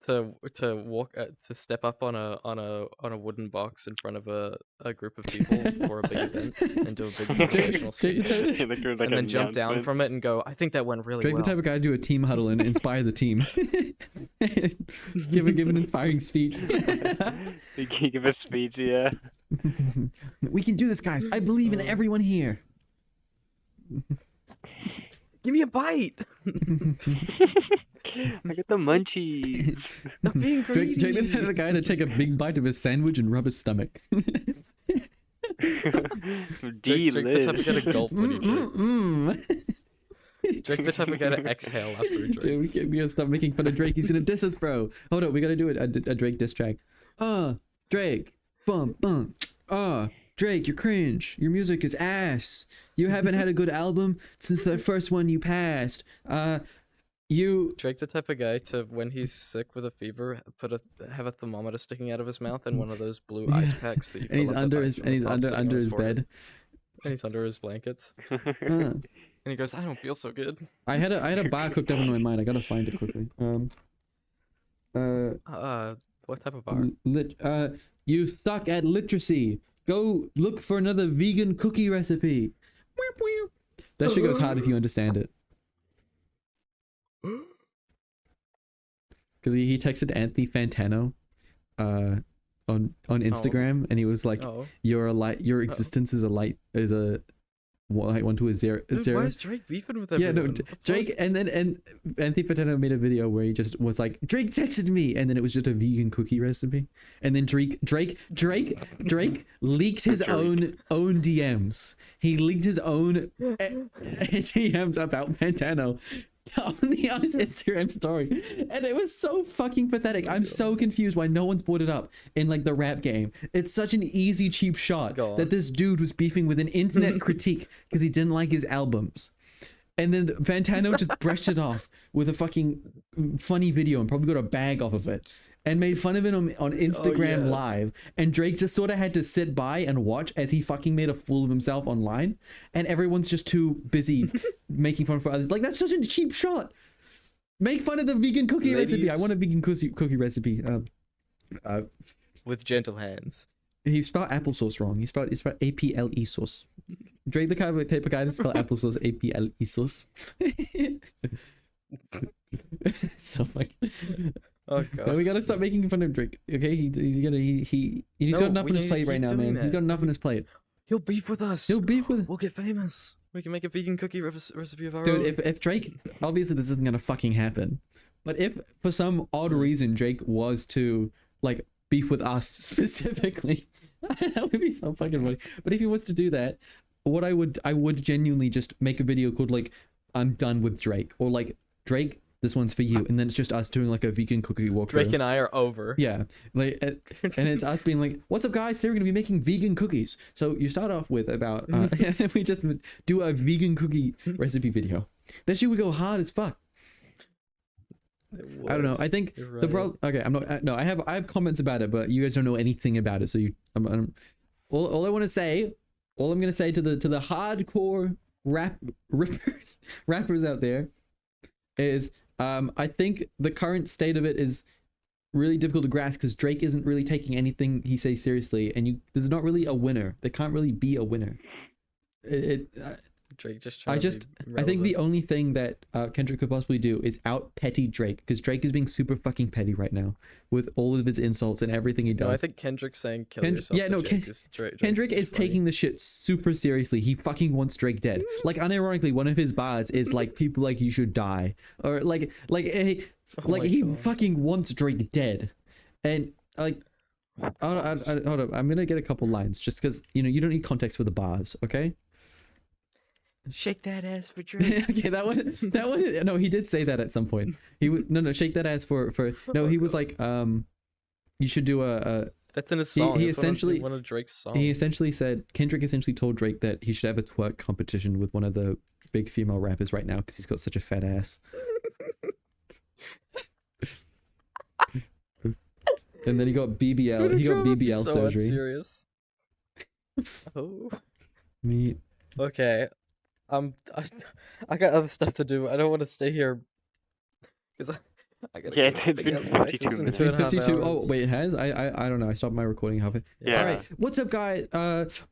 walk to step up on a wooden box in front of a group of people for a big event and do a big motivational speech, and then jump down from it and go, "I think that went really well." Drake the type of guy to do a team huddle and inspire the team. give an inspiring speech. Give a speech, yeah. We can do this, guys. I believe in everyone here. Give me a bite. I got the munchies. Not being greedy. Drake the type of guy to take a big bite of his sandwich and rub his stomach. Drake the type of guy to gulp when he drinks. Drake the type of guy to exhale after he drinks. Dude, we gotta stop making fun of Drake. He's gonna diss us, bro. Hold on, we gotta do a Drake diss track. Drake, bum. Drake, you're cringe. Your music is ass. You haven't had a good album since the first one you passed. Drake the type of guy to, when he's sick with a fever, have a thermometer sticking out of his mouth and one of those blue ice packs that you. And he's under his bed. And he's under his blankets. And he goes, "I don't feel so good." I had a bar cooked up in my mind. I gotta find it quickly. What type of bar? You suck at literacy. Go look for another vegan cookie recipe. That shit goes hard if you understand it. Because he texted Anthony Fantano on Instagram, and he was like, "Your existence is a light, is a 1 to a 0." Dude, why is Drake beefing with everyone? Yeah, no, Drake, and Anthony Fantano made a video where he just was like, "Drake texted me," and then it was just a vegan cookie recipe, and then Drake leaked his own DMs. He leaked his own DMs about Fantano, on his Instagram story, and it was so fucking pathetic. I'm so confused why no one's brought it up in like the rap game. It's such an easy, cheap shot that this dude was beefing with an internet critique because he didn't like his albums. And then Fantano just brushed it off with a fucking funny video and probably got a bag off of it and made fun of it on Instagram Live. And Drake just sort of had to sit by and watch as he fucking made a fool of himself online. And everyone's just too busy making fun of others. Like, that's such a cheap shot. Make fun of the vegan cookie recipe. I want a vegan cookie recipe. With gentle hands. He spelled applesauce wrong. He spelled APLE sauce. Drake the type of guy to spell applesauce APLE sauce. So like, oh god. No, we gotta stop making fun of Drake. Okay, he's got enough on his plate right now, man. He's got enough on his plate. He'll beef with us. He'll beef with. We'll get famous. We can make a vegan cookie recipe of our own. Dude, if Drake, obviously this isn't gonna fucking happen, but if for some odd reason Drake was to like beef with us specifically, that would be so fucking funny. But if he was to do that, what I would genuinely just make a video called like I'm done with Drake, or like Drake, this one's for you, and then it's just us doing like a vegan cookie walkthrough. Drake and I are over. Yeah, like and it's us being like, "What's up, guys? Today we're gonna be making vegan cookies." So you start off with about, and then we just do a vegan cookie recipe video. That shit would go hard as fuck. I don't know. I think the problem. Okay, I'm not. No, I have comments about it, but you guys don't know anything about it. So you, all I want to say, all I'm gonna say to the hardcore rappers out there is, I think the current state of it is really difficult to grasp because Drake isn't really taking anything he says seriously, and there's not really a winner. There can't really be a winner. Drake just. I think the only thing that Kendrick could possibly do is out petty Drake, because Drake is being super fucking petty right now with all of his insults and everything he does. No, I think Kendrick's saying kill yourself. Yeah, no, Kendrick is taking the shit super seriously. He fucking wants Drake dead. Like, unironically, one of his bars is like, "People like you should die," or like he fucking wants Drake dead, and like. Hold up, I'm gonna get a couple lines just because you don't need context for the bars, okay? Shake that ass for Drake. Okay, that one. No, he did say that at some point. He would no, shake that ass for. No, he was like, you should do a. That's in his song. He essentially one of Drake's songs. He essentially said Kendrick essentially told Drake that he should have a twerk competition with one of the big female rappers right now because he's got such a fat ass. And then he got BBL. He got BBL so surgery. Serious. Oh. Me. Okay. I got other stuff to do. I don't want to stay here because I gotta. Yeah, it's been 52 minutes. It's been 52. Oh wait, it has. I don't know. I stopped my recording halfway. Yeah. All right. What's up, guys?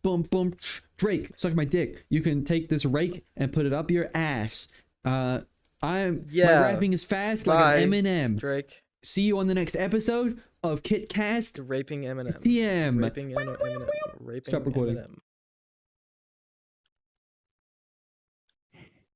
Boom. Drake, suck my dick. You can take this rake and put it up your ass. My rapping is fast like an Eminem. Drake. See you on the next episode of kitkast. Raping Eminem. TM. Raping Eminem. Raping Stop recording. Eminem.